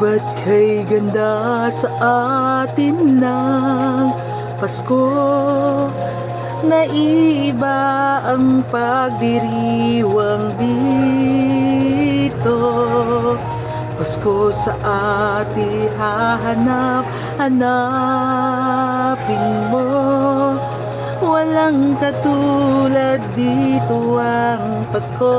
Ba't kay ganda sa atin ng Pasko? Naiba ang pagdiriwang dito. Pasko sa atin hanapin mo. Walang katulad dito ang Pasko.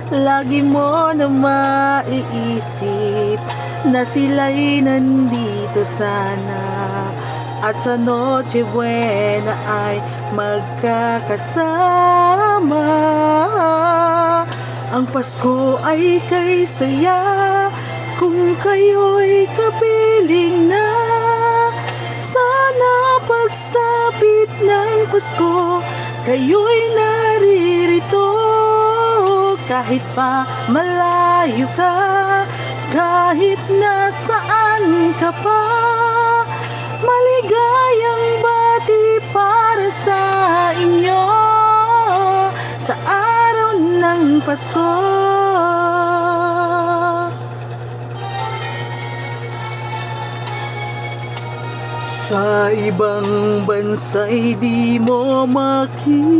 Lagi mo na maiisip na sila'y nandito sana, at sa Noche Buena ay magkakasama. Ang Pasko ay kay saya kung kayo'y kapiling na. Sana pagsapit ng Pasko, kayo'y naririto. Kahit pa malayo ka, kahit nasaan ka pa, maligayang bati para sa inyo sa araw ng Pasko. Sa ibang bansa'y di mo makikita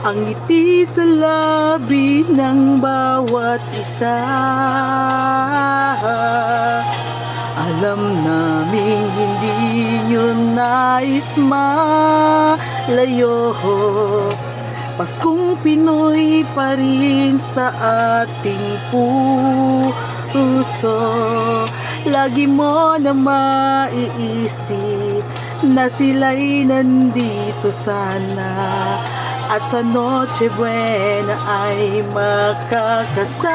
ang ngiti sa labi ng bawat isa. Alam naming hindi nyo nais malayo. Paskong Pinoy pa rin sa ating puso. Lagi mo na maiisip na sila'y nandito sana, at sa Noche Buena ay makakasama.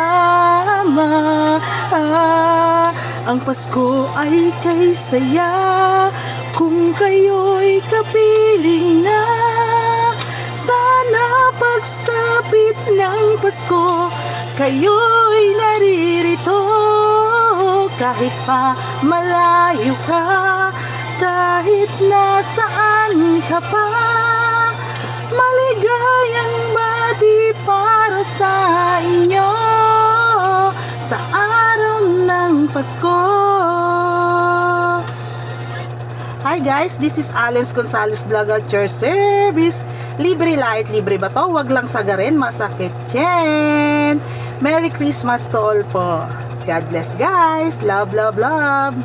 Ang Pasko ay kay saya kung kayo'y kapiling na. Sana pagsapit ng Pasko, kayo'y naririto. Kahit pa malayo ka, kahit nasaan ka pa, maligayang bati para sa inyo sa araw ng Pasko. Hi guys, this is Alens Gonzales Vlog at your service. Libre light, libre ba to? Wag lang sagarin, masakit yan. Merry Christmas to all po. God bless guys. Love, love, love.